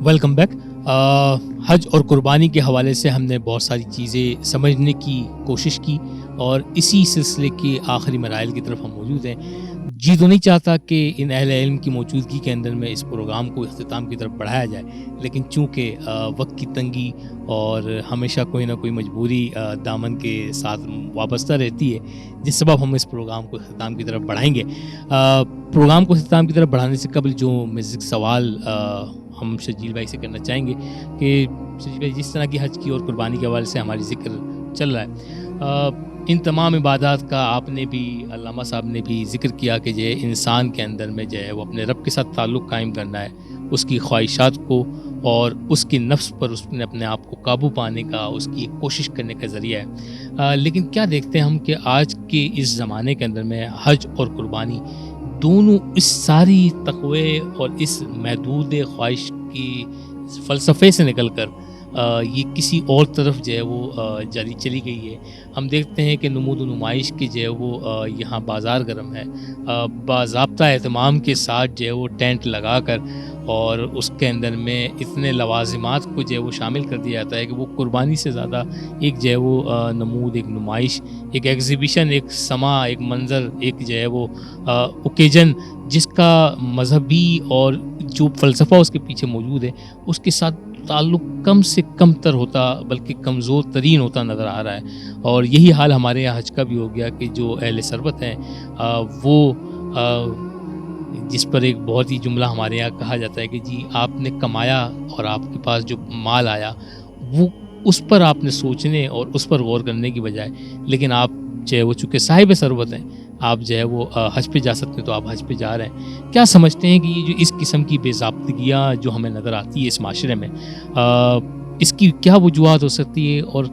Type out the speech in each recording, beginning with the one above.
Welcome back. حج اور قربانی کے حوالے سے ہم نے بہت ساری چیزیں سمجھنے کی کوشش کی اور اسی سلسلے کے آخری مراحل کی طرف ہم موجود ہیں. جی تو نہیں چاہتا کہ ان اہل علم کی موجودگی کے اندر میں اس پروگرام کو اختتام کی طرف بڑھایا جائے، لیکن چونکہ وقت کی تنگی اور ہمیشہ کوئی نہ کوئی مجبوری دامن کے ساتھ وابستہ رہتی ہے، جس سبب ہم اس پروگرام کو اختتام کی طرف بڑھائیں گے. پروگرام کو اختتام کی طرف بڑھانے سے قبل جو میوزک سوال ہم شجیل بھائی سے کرنا چاہیں گے کہ شجیل بھائی، جس طرح کی حج کی اور قربانی کے حوالے سے ہماری ذکر چل رہا ہے، ان تمام عبادات کا آپ نے بھی، علامہ صاحب نے بھی ذکر کیا کہ جو ہے انسان کے اندر میں جو ہے وہ اپنے رب کے ساتھ تعلق قائم کرنا ہے، اس کی خواہشات کو اور اس کے نفس پر اس نے اپنے آپ کو قابو پانے کا اس کی ایک کوشش کرنے کا ذریعہ ہے. لیکن کیا دیکھتے ہیں ہم کہ آج کے اس زمانے کے اندر میں حج اور قربانی دونوں اس ساری تقوی اور اس محدود خواہش کی فلسفے سے نکل کر یہ کسی اور طرف جو ہے وہ جاری چلی گئی ہے. ہم دیکھتے ہیں کہ نمود و نمائش کی جو ہے وہ یہاں بازار گرم ہے، باضابطہ اہتمام کے ساتھ جو ہے وہ ٹینٹ لگا کر اور اس کے اندر میں اتنے لوازمات کو جو ہے وہ شامل کر دیا جاتا ہے کہ وہ قربانی سے زیادہ ایک جو ہے وہ نمود، ایک نمائش، ایک ایگزیبیشن، ایک سما، ایک منظر، ایک جو ہے وہ اوکیجن جس کا مذہبی اور جو فلسفہ اس کے پیچھے موجود ہے اس کے ساتھ تعلق کم سے کم تر ہوتا بلکہ کمزور ترین ہوتا نظر آ رہا ہے. اور یہی حال ہمارے یہاں حج کا بھی ہو گیا کہ جو اہل ثروت ہیں وہ جس پر ایک بہت ہی جملہ ہمارے یہاں کہا جاتا ہے کہ جی آپ نے کمایا اور آپ کے پاس جو مال آیا وہ اس پر آپ نے سوچنے اور اس پر غور کرنے کی بجائے، لیکن آپ جو ہے وہ چونکہ صاحب ثروت ہیں، آپ جو ہے وہ حج پہ جا سکتے ہیں تو آپ حج پہ جا رہے ہیں. کیا سمجھتے ہیں کہ یہ جو اس قسم کی بے ضابطگیاں جو ہمیں نظر آتی ہے اس معاشرے میں، اس کی کیا وجوہات ہو سکتی ہے اور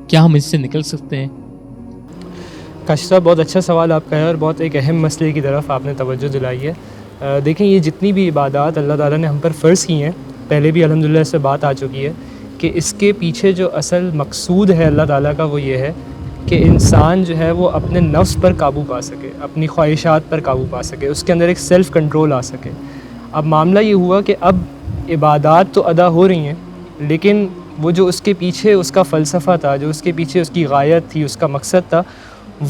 کیا ہم اس سے نکل سکتے ہیں؟ کاشف صاحب، بہت اچھا سوال آپ کا ہے اور بہت ایک اہم مسئلے کی طرف آپ نے توجہ دلائی ہے. دیکھیں، یہ جتنی بھی عبادات اللہ تعالیٰ نے ہم پر فرض کی ہیں، پہلے بھی الحمدللہ اس سے بات آ چکی ہے کہ اس کے پیچھے جو اصل مقصود ہے اللہ تعالیٰ کا وہ یہ ہے کہ انسان جو ہے وہ اپنے نفس پر قابو پا سکے، اپنی خواہشات پر قابو پا سکے، اس کے اندر ایک سیلف کنٹرول آ سکے. اب معاملہ یہ ہوا کہ اب عبادات تو ادا ہو رہی ہیں، لیکن وہ جو اس کے پیچھے اس کا فلسفہ تھا، جو اس کے پیچھے اس کی غایت تھی، اس کا مقصد تھا،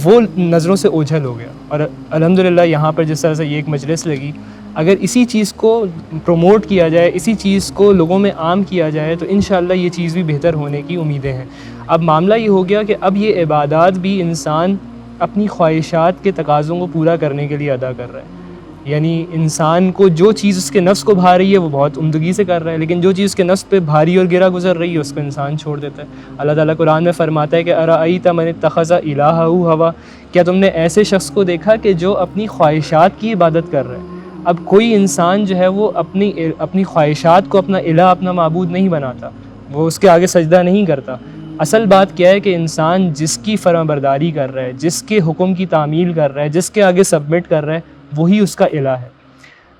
وہ نظروں سے اوجھل ہو گیا. اور الحمدللہ یہاں پر جس طرح سے یہ ایک مجلس لگی، اگر اسی چیز کو پروموٹ کیا جائے، اسی چیز کو لوگوں میں عام کیا جائے تو انشاءاللہ یہ چیز بھی بہتر ہونے کی امیدیں ہیں. اب معاملہ یہ ہو گیا کہ اب یہ عبادات بھی انسان اپنی خواہشات کے تقاضوں کو پورا کرنے کے لیے ادا کر رہا ہے. یعنی انسان کو جو چیز اس کے نفس کو بھا رہی ہے وہ بہت عمدگی سے کر رہا ہے، لیکن جو چیز اس کے نفس پہ بھاری اور گرا گزر رہی ہے اس کو انسان چھوڑ دیتا ہے. اللہ تعالیٰ قرآن میں فرماتا ہے کہ ارأیت من اتخذ الہہ ہوا، کیا تم نے ایسے شخص کو دیکھا کہ جو اپنی خواہشات کی عبادت کر رہا ہے. اب کوئی انسان جو ہے وہ اپنی خواہشات کو اپنا الہ، اپنا معبود نہیں بناتا، وہ اس کے آگے سجدہ نہیں کرتا. اصل بات کیا ہے کہ انسان جس کی فرما برداری کر رہا ہے، جس کے حکم کی تعمیل کر رہا ہے، جس کے آگے سبمٹ کر رہا ہے، وہی اس کا الہ ہے.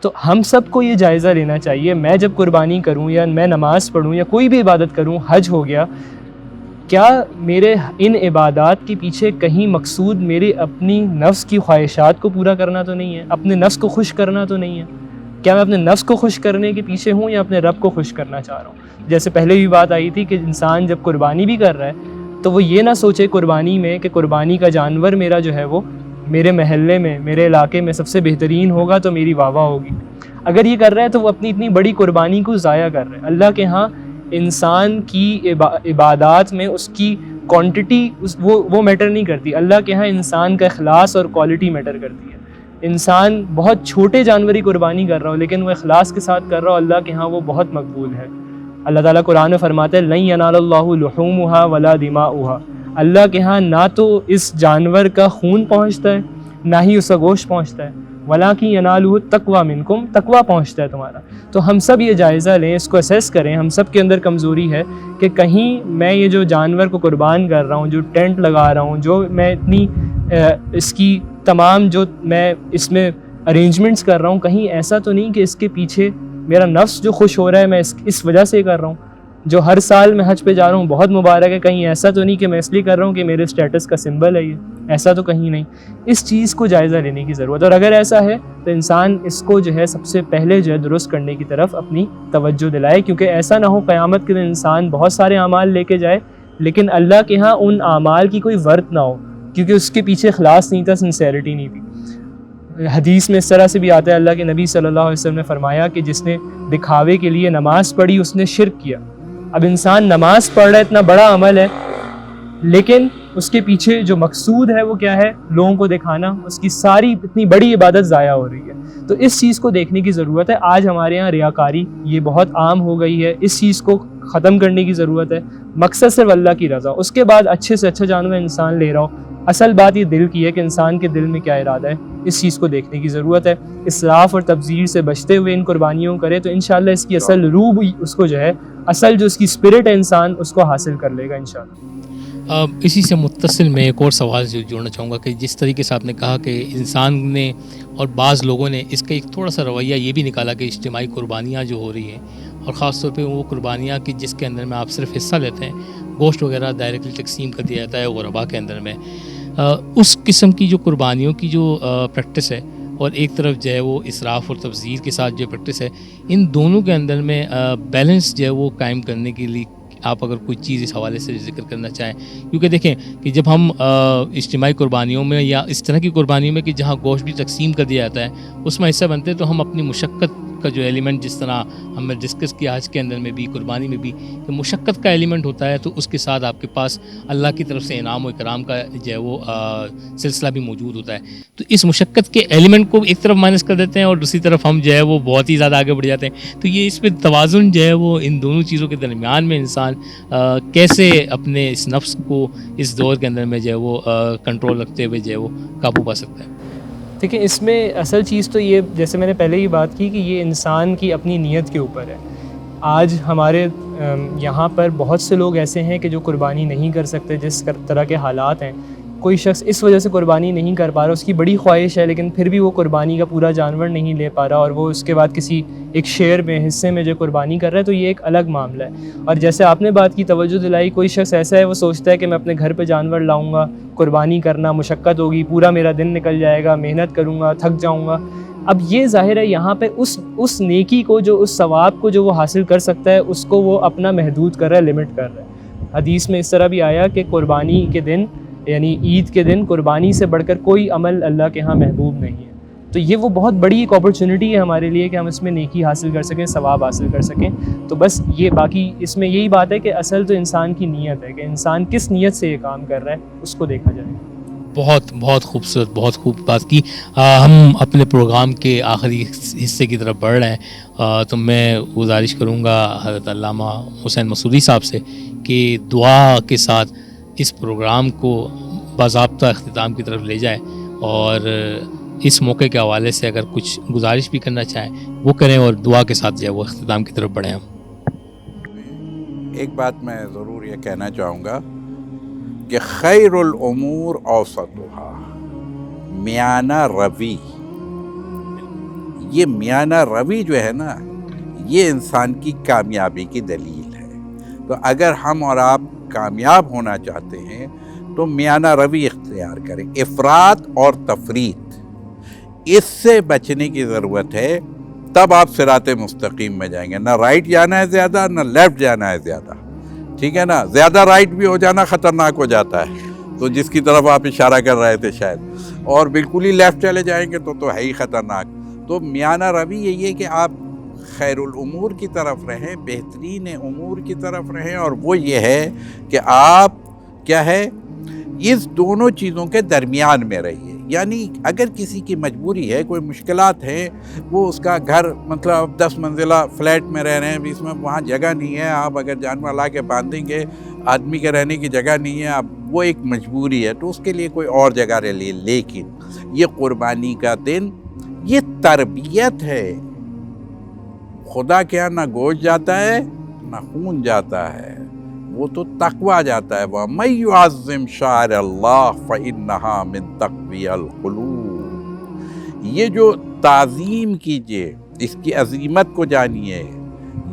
تو ہم سب کو یہ جائزہ لینا چاہیے، میں جب قربانی کروں یا میں نماز پڑھوں یا کوئی بھی عبادت کروں، حج ہو گیا، کیا میرے ان عبادات کے پیچھے کہیں مقصود میرے اپنی نفس کی خواہشات کو پورا کرنا تو نہیں ہے، اپنے نفس کو خوش کرنا تو نہیں ہے؟ کیا میں اپنے نفس کو خوش کرنے کے پیچھے ہوں یا اپنے رب کو خوش کرنا چاہ رہا ہوں؟ جیسے پہلے بھی بات آئی تھی کہ انسان جب قربانی بھی کر رہا ہے تو وہ یہ نہ سوچے قربانی میں کہ قربانی کا جانور میرا جو ہے وہ میرے محلے میں، میرے علاقے میں سب سے بہترین ہوگا تو میری واہ واہ ہوگی. اگر یہ کر رہا ہے تو وہ اپنی اتنی بڑی قربانی کو ضائع کر رہا ہے. اللہ کے ہاں انسان کی عبادات میں اس کی کوانٹٹی وہ میٹر نہیں کرتی. اللہ کے ہاں انسان کا اخلاص اور کوالٹی میٹر کرتی ہے. انسان بہت چھوٹے جانوری قربانی کر رہا ہو لیکن وہ اخلاص کے ساتھ کر رہا ہو، اللہ کے ہاں وہ بہت مقبول ہے. اللہ تعالیٰ قرآن میں فرماتا ہے لن ینال اللہ لحومها ولا دماؤها، اللہ کے ہاں نہ تو اس جانور کا خون پہنچتا ہے نہ ہی اس کا گوشت پہنچتا ہے، ولاکن ینالہ التقوی منکم، تقوی پہنچتا ہے تمہارا. تو ہم سب یہ جائزہ لیں، اس کو اسیس کریں. ہم سب کے اندر کمزوری ہے کہ کہیں میں یہ جو جانور کو قربان کر رہا ہوں، جو ٹینٹ لگا رہا ہوں، جو میں اتنی اس کی تمام جو میں اس میں ارینجمنٹس کر رہا ہوں، کہیں ایسا تو نہیں کہ اس کے پیچھے میرا نفس جو خوش ہو رہا ہے میں اس وجہ سے کر رہا ہوں. جو ہر سال میں حج پہ جا رہا ہوں بہت مبارک ہے، کہیں ایسا تو نہیں کہ میں اس لیے کر رہا ہوں کہ میرے اسٹیٹس کا سمبل ہے یہ، ایسا تو کہیں نہیں. اس چیز کو جائزہ لینے کی ضرورت ہے، اور اگر ایسا ہے تو انسان اس کو جو ہے سب سے پہلے جو ہے درست کرنے کی طرف اپنی توجہ دلائے، کیونکہ ایسا نہ ہو قیامت کے دن انسان بہت سارے اعمال لے کے جائے لیکن اللہ کے ہاں ان اعمال کی کوئی ورت نہ ہو، کیونکہ اس کے پیچھے اخلاص نہیں تھا، سنسیریٹی نہیں تھی. حدیث میں اس طرح سے بھی آتا ہے، اللہ کے نبی صلی اللہ علیہ وسلم نے فرمایا کہ جس نے دکھاوے کے لیے نماز پڑھی اس نے شرک کیا. اب انسان نماز پڑھ رہا ہے، اتنا بڑا عمل ہے، لیکن اس کے پیچھے جو مقصود ہے وہ کیا ہے؟ لوگوں کو دکھانا. اس کی ساری اتنی بڑی عبادت ضائع ہو رہی ہے. تو اس چیز کو دیکھنے کی ضرورت ہے. آج ہمارے یہاں ریاکاری یہ بہت عام ہو گئی ہے، اس چیز کو ختم کرنے کی ضرورت ہے. مقصد صرف اللہ کی رضا، اس کے بعد اچھے سے اچھا جانور انسان لے رہا ہو. اصل بات یہ دل کی ہے کہ انسان کے دل میں کیا ارادہ ہے، اس چیز کو دیکھنے کی ضرورت ہے. اسراف اور تبذیر سے بچتے ہوئے ان قربانیوں کرے تو انشاءاللہ اس کی اصل روح اس کو جو ہے، اصل جو اس کی اسپرٹ ہے انسان اس کو حاصل کر لے گا انشاءاللہ. اسی سے متصل میں ایک اور سوال جوڑنا چاہوں گا کہ جس طریقے سے آپ نے کہا کہ انسان نے اور بعض لوگوں نے اس کا ایک تھوڑا سا رویہ یہ بھی نکالا کہ اجتماعی قربانیاں جو ہو رہی ہیں، اور خاص طور پہ وہ قربانیاں کہ جس کے اندر میں آپ صرف حصہ لیتے ہیں، گوشت وغیرہ ڈائریکٹلی تقسیم کر دیا جاتا ہے غربا کے اندر میں، اس قسم کی جو قربانیوں کی جو پریکٹس ہے، اور ایک طرف جو ہے وہ اسراف اور تبذیر کے ساتھ جو پریکٹس ہے، ان دونوں کے اندر میں بیلنس جو ہے وہ قائم کرنے کے لیے آپ اگر کوئی چیز اس حوالے سے ذکر کرنا چاہیں. کیونکہ دیکھیں کہ جب ہم اجتماعی قربانیوں میں یا اس طرح کی قربانیوں میں کہ جہاں گوشت بھی تقسیم کر دیا جاتا ہے اس میں حصہ بنتے ہیں، تو ہم اپنی مشقت کا جو ایلیمنٹ، جس طرح ہم نے ڈسکس کیا آج کے اندر میں بھی، قربانی میں بھی، کہ مشقت کا ایلیمنٹ ہوتا ہے، تو اس کے ساتھ آپ کے پاس اللہ کی طرف سے انعام و اکرام کا جو ہے وہ سلسلہ بھی موجود ہوتا ہے. تو اس مشقت کے ایلیمنٹ کو ایک طرف مائنس کر دیتے ہیں اور دوسری طرف ہم جو ہے وہ بہت ہی زیادہ آگے بڑھ جاتے ہیں. تو یہ اس پہ توازن جو ہے وہ ان دونوں چیزوں کے درمیان میں انسان کیسے اپنے اس نفس کو اس دور کے اندر میں جو ہے وہ کنٹرول رکھتے ہوئے جو ہے وہ قابو پا سکتا ہے. دیکھیں اس میں اصل چیز تو یہ، جیسے میں نے پہلے ہی بات کی کہ یہ انسان کی اپنی نیت کے اوپر ہے. آج ہمارے یہاں پر بہت سے لوگ ایسے ہیں کہ جو قربانی نہیں کر سکتے، جس طرح کے حالات ہیں. کوئی شخص اس وجہ سے قربانی نہیں کر پا رہا، اس کی بڑی خواہش ہے لیکن پھر بھی وہ قربانی کا پورا جانور نہیں لے پا رہا، اور وہ اس کے بعد کسی ایک شیئر میں، حصے میں جو قربانی کر رہا ہے، تو یہ ایک الگ معاملہ ہے. اور جیسے آپ نے بات کی، توجہ دلائی، کوئی شخص ایسا ہے وہ سوچتا ہے کہ میں اپنے گھر پہ جانور لاؤں گا، قربانی کرنا مشقت ہوگی، پورا میرا دن نکل جائے گا، محنت کروں گا، تھک جاؤں گا. اب یہ ظاہر ہے یہاں پہ اس نیکی کو، جو اس ثواب کو جو وہ حاصل کر سکتا ہے، اس کو وہ اپنا محدود کر رہا ہے، لمٹ کر رہا ہے. حدیث میں اس طرح بھی آیا کہ قربانی کے دن، یعنی عید کے دن، قربانی سے بڑھ کر کوئی عمل اللہ کے ہاں محبوب نہیں ہے. تو یہ وہ بہت بڑی ایک اپرچونٹی ہے ہمارے لیے کہ ہم اس میں نیکی حاصل کر سکیں، ثواب حاصل کر سکیں. تو بس یہ باقی اس میں یہی بات ہے کہ اصل تو انسان کی نیت ہے، کہ انسان کس نیت سے یہ کام کر رہا ہے، اس کو دیکھا جائے. بہت بہت خوبصورت، بہت خوب بات کی. ہم اپنے پروگرام کے آخری حصے کی طرف بڑھ رہے ہیں، تو میں گزارش کروں گا حضرت علامہ حسین مسعودی صاحب سے کہ دعا کے ساتھ اس پروگرام کو باضابطہ اختتام کی طرف لے جائیں، اور اس موقع کے حوالے سے اگر کچھ گزارش بھی کرنا چاہیں وہ کریں، اور دعا کے ساتھ جو ہے وہ اختتام کی طرف بڑھیں. ہم ایک بات میں ضرور یہ کہنا چاہوں گا کہ خیر الامور اوسطھا، میانہ روی. یہ میانہ روی جو ہے نا، یہ انسان کی کامیابی کی دلیل ہے. تو اگر ہم اور آپ کامیاب ہونا چاہتے ہیں تو میانہ روی اختیار کریں. افراط اور تفریط، اس سے بچنے کی ضرورت ہے، تب آپ صراط مستقیم میں جائیں گے. نہ رائٹ جانا ہے زیادہ، نہ لیفٹ جانا ہے زیادہ، ٹھیک ہے نا. زیادہ رائٹ بھی ہو جانا خطرناک ہو جاتا ہے، تو جس کی طرف آپ اشارہ کر رہے تھے شاید، اور بالکل ہی لیفٹ چلے جائیں گے تو ہے ہی خطرناک. تو میانہ روی یہی ہے کہ آپ خیر الامور کی طرف رہیں، بہترین امور کی طرف رہیں، اور وہ یہ ہے کہ آپ کیا ہے، اس دونوں چیزوں کے درمیان میں رہیے. یعنی اگر کسی کی مجبوری ہے، کوئی مشکلات ہیں، وہ اس کا گھر مطلب 10 منزلہ فلیٹ میں رہ رہے ہیں، اس میں وہاں جگہ نہیں ہے، آپ اگر جانور لا کے باندھیں گے، آدمی کے رہنے کی جگہ نہیں ہے، اب وہ ایک مجبوری ہے، تو اس کے لیے کوئی اور جگہ لے لیے. لیکن یہ قربانی کا دن یہ تربیت ہے. خدا کے یہاں نہ گوشت جاتا ہے نہ خون جاتا ہے، وہ تو تقویٰ جاتا ہے. وَمَن يُعَظِّمْ شَعَائِرَ اللَّهِ فَإِنَّهَا مِن تَقْوِیَ الْقُلُوبِ. یہ جو تعظیم کیجئے، اس کی عظیمت کو جانیے،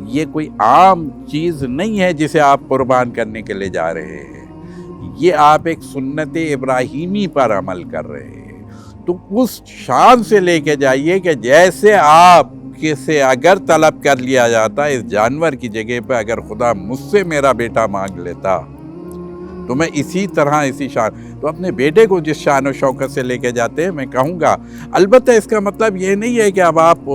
یہ کوئی عام چیز نہیں ہے جسے آپ قربان کرنے کے لیے جا رہے ہیں، یہ آپ ایک سنت ابراہیمی پر عمل کر رہے ہیں۔ تو اس شان سے لے کے جائیے کہ جیسے آپ سے اگر طلب کر لیا جاتا اس جانور کی جگہ پہ، اگر خدا مجھ سے میرا بیٹا مانگ لیتا تو میں اسی طرح اسی شان، تو اپنے بیٹے کو جس شان و شوکت سے لے کے جاتے ہیں، میں کہوں گا البتہ اس کا مطلب یہ نہیں ہے کہ اب آپ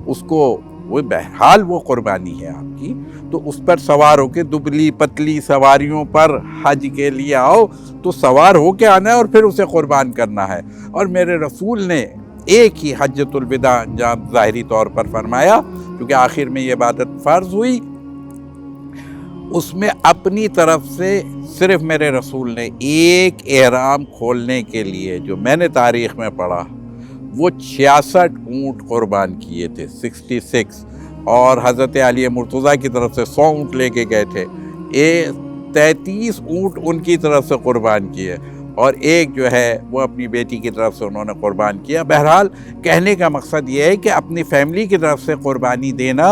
اس کو، وہ بہرحال وہ قربانی ہے آپ کی، تو اس پر سوار ہو کے دبلی پتلی سواریوں پر حج کے لیے آؤ تو سوار ہو کے آنا ہے اور پھر اسے قربان کرنا ہے۔ اور میرے رسول نے ایک ہی حجۃ الوداع انجام ظاہری طور پر فرمایا، کیونکہ آخر میں یہ عبادت فرض ہوئی، اس میں اپنی طرف سے صرف میرے رسول نے ایک احرام کھولنے کے لیے، جو میں نے تاریخ میں پڑھا، وہ 66 اونٹ قربان کیے تھے، 66، اور حضرت علی مرتضیٰ کی طرف سے 100 اونٹ لے کے گئے تھے، 33 اونٹ ان کی طرف سے قربان کیے، اور ایک جو ہے وہ اپنی بیٹی کی طرف سے انہوں نے قربان کیا۔ بہرحال کہنے کا مقصد یہ ہے کہ اپنی فیملی کی طرف سے قربانی دینا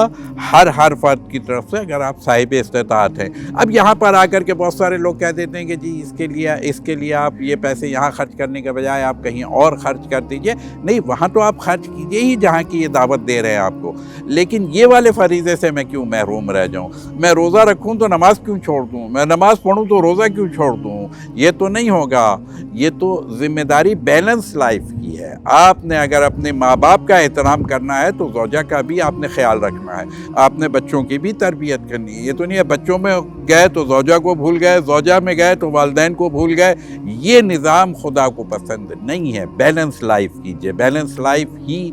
ہر فرد کی طرف سے، اگر آپ صاحب استطاعت ہیں۔ اب یہاں پر آ کر کے بہت سارے لوگ کہہ دیتے ہیں کہ جی اس کے لیے آپ یہ پیسے یہاں خرچ کرنے کے بجائے آپ کہیں اور خرچ کر دیجئے۔ نہیں، وہاں تو آپ خرچ کیجئے ہی جہاں کی یہ دعوت دے رہے ہیں آپ کو، لیکن یہ والے فریضے سے میں کیوں محروم رہ جاؤں؟ میں روزہ رکھوں تو نماز کیوں چھوڑ دوں؟ میں نماز پڑھوں تو روزہ کیوں چھوڑ دوں؟ یہ تو نہیں ہوگا۔ یہ تو ذمہ داری بیلنس لائف کی ہے۔ آپ نے اگر اپنے ماں باپ کا احترام کرنا ہے تو زوجہ کا بھی آپ نے خیال رکھنا ہے، آپ نے بچوں کی بھی تربیت کرنی ہے۔ یہ تو نہیں ہے بچوں میں گئے تو زوجہ کو بھول گئے، زوجہ میں گئے تو والدین کو بھول گئے۔ یہ نظام خدا کو پسند نہیں ہے۔ بیلنس لائف کیجئے، بیلنس لائف ہی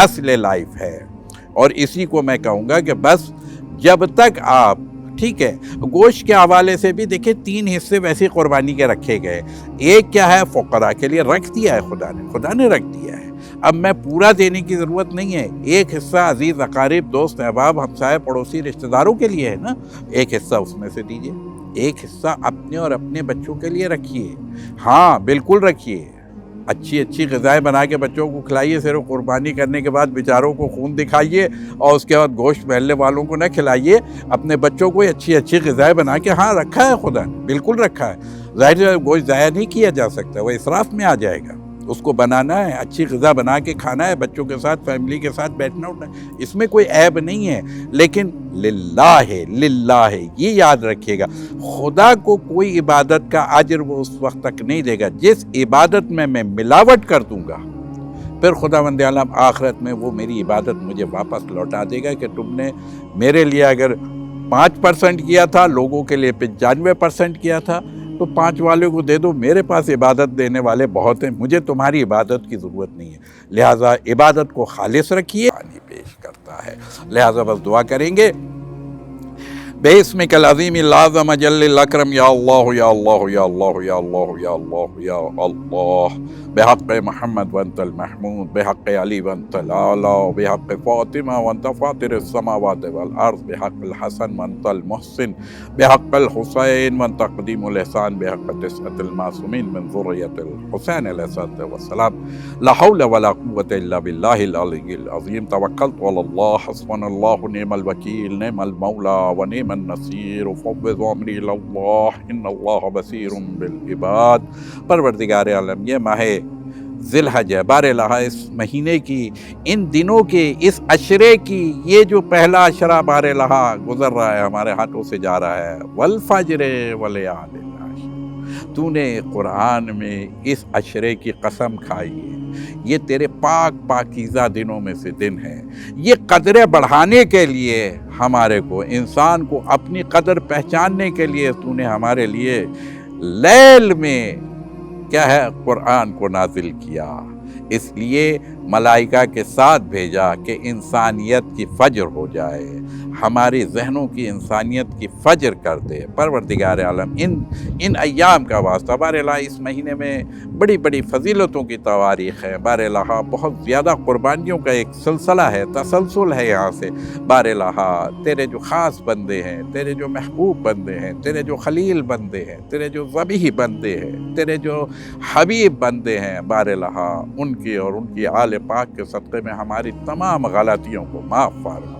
اصل لائف ہے۔ اور اسی کو میں کہوں گا کہ بس جب تک آپ، ٹھیک ہے، گوشت کے حوالے سے بھی دیکھیں 3 حصے ویسے قربانی کے رکھے گئے۔ ایک کیا ہے، فقراء کے لیے رکھ دیا ہے خدا نے رکھ دیا ہے۔ اب میں پورا دینے کی ضرورت نہیں ہے۔ ایک حصہ عزیز اقارب، دوست احباب، ہمسائے پڑوسی رشتہ داروں کے لیے ہے نا، ایک حصہ اس میں سے دیجئے۔ ایک حصہ اپنے اور اپنے بچوں کے لیے رکھیے، ہاں بالکل رکھیے۔ اچھی غذائیں بنا کے بچوں کو کھلائیے، صرف قربانی کرنے کے بعد بیچاروں کو خون دکھائیے اور اس کے بعد گوشت محلے والوں کو نہ کھلائیے۔ اپنے بچوں کو اچھی غذائیں بنا کے، ہاں رکھا ہے خدا نے، بالکل رکھا ہے۔ ظاہر ہے گوشت ضائع نہیں کیا جا سکتا، وہ اسراف میں آ جائے گا۔ اس کو بنانا ہے، اچھی غذا بنا کے کھانا ہے، بچوں کے ساتھ، فیملی کے ساتھ بیٹھنا اٹھنا ہے، اس میں کوئی عیب نہیں ہے۔ لیکن للہ ہے، یہ یاد رکھیے گا، خدا کو کوئی عبادت کا اجر وہ اس وقت تک نہیں دے گا جس عبادت میں ملاوٹ کر دوں گا، پھر خداوند عالم آخرت میں وہ میری عبادت مجھے واپس لوٹا دے گا کہ تم نے میرے لیے اگر 5% کیا تھا، لوگوں کے لیے 95% کیا تھا، تو 5 والوں کو دے دو، میرے پاس عبادت دینے والے بہت ہیں، مجھے تمہاری عبادت کی ضرورت نہیں ہے۔ لہٰذا عبادت کو خالص رکھیے، پانی پیش کرتا ہے۔ لہٰذا بس دعا کریں گے، بِاسْمِكَ الْعَظِيمِ الْأَعْظَمِ جَلِّ الْأَكْرَمِ یا اللہ یا اللہ یا اللہ یا اللہ یا اللہ یا اللہ، بحق محمد وانت المحمود، بحق علی وانت العالی، بحق فاطمہ وانت فاطر السماوات والارض، بحق الحسن وانت المحسن، بحق الحسین وانت قدیم الاحسان، بحق 9 المعصومین من ذریۃ الحسین علیہ السلام، لا حول ولا قوة الا باللہ العلی العظیم، توکلت علی اللہ، حسبنا اللہ نعم الوکیل، نعم المولا ونعم النصیر، وفوض امری الی اللہ، ان اللہ بصیر بالعباد۔ پروردگار عالم، یہ ماہ ذی الحج ہے، بار الہ اس مہینے کی، ان دنوں کے، اس عشرے کی، یہ جو پہلا عشرہ بار الہ گزر رہا ہے، ہمارے ہاتھوں سے جا رہا ہے، والفجر ولیال العشر، تو نے قرآن میں اس عشرے کی قسم کھائی ہے، یہ تیرے پاکیزہ دنوں میں سے دن ہے، یہ قدریں بڑھانے کے لیے ہمارے کو، انسان کو اپنی قدر پہچاننے کے لیے تو نے ہمارے لیے لیل میں کیا ہے، قرآن کو نازل کیا، اس لیے ملائکہ کے ساتھ بھیجا کہ انسانیت کی فجر ہو جائے، ہماری ذہنوں کی انسانیت کی فجر کر دے۔ پروردگار عالم، ان ایام کا واسطہ، بار الہ اس مہینے میں بڑی بڑی فضیلتوں کی تواریخ ہے، بار الہ بہت زیادہ قربانیوں کا ایک سلسلہ ہے، تسلسل ہے یہاں سے۔ بار الہ تیرے جو خاص بندے ہیں، تیرے جو محبوب بندے ہیں، تیرے جو خلیل بندے ہیں، تیرے جو ذبیح بندے ہیں، تیرے جو حبیب بندے ہیں، بار الہ ان کی اور ان کی آل پاک کے صدقے میں ہماری تمام غلطیوں کو معاف فرما،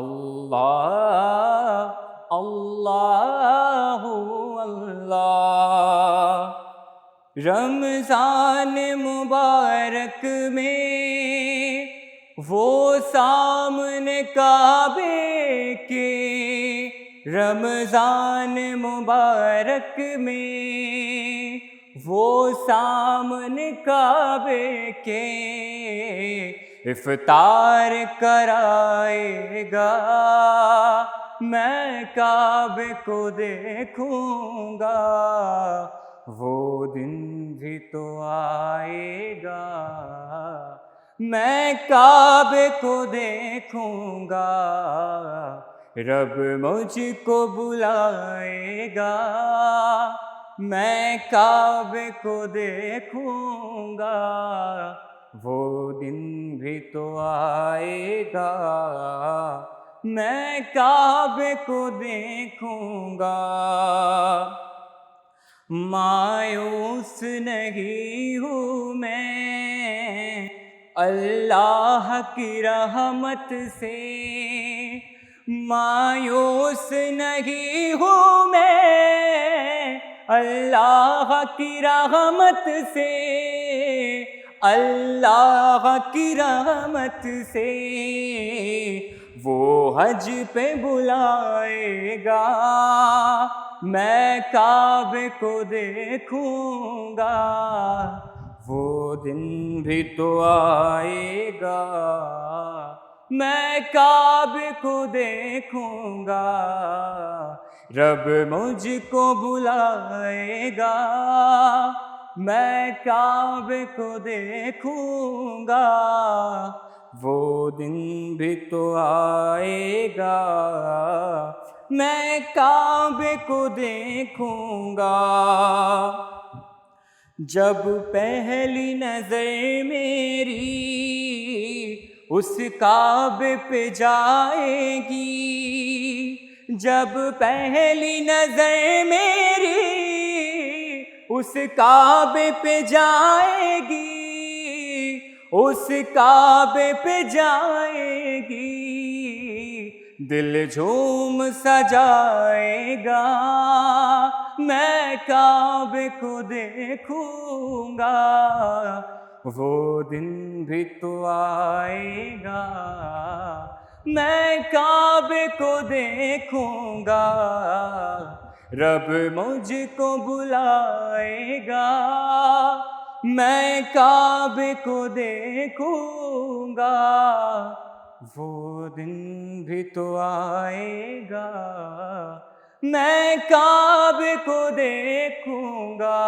اللہ اللہ اللہ۔ رمضان مبارک میں وہ سامنے کعبے کے، رمضان مبارک میں وہ سامنے کعبے کے افطار کرائے گا، میں کعبے کو دیکھوں گا، وہ دن بھی تو آئے گا، میں کعبے کو دیکھوں گا، رب مجھ کو بلائے گا، میں کعبے کو دیکھوں گا، وہ دن بھی تو آئے گا، میں کعبے کو دیکھوں گا۔ مایوس نہیں ہوں میں اللہ کی رحمت سے، مایوس نہیں ہوں میں اللہ کی رحمت سے، اللہ کی رحمت سے وہ حج پہ بلائے گا، میں کعبے کو دیکھوں گا، وہ دن بھی تو آئے گا، میں کعبے کو دیکھوں گا، رب مجھ کو بلائے گا، میں کعبے کو دیکھوں گا، وہ دن بھی تو آئے گا، میں کعبے کو دیکھوں گا۔ جب پہلی نظر میری اس کعبے پہ جائے گی، جب پہلی نظر میری اس کعبے پہ جائے گی، اس کعبے پہ جائے گی، دل جھوم سجائے گا، میں کعبے کو دیکھوں گا، وہ دن بھی تو آئے گا، میں کعبے کو دیکھوں گا، رب مجھ کو بلائے گا، میں کعبے کو دیکھوں گا، وہ دن بھی تو آئے گا، میں کعبے کو دیکھوں گا۔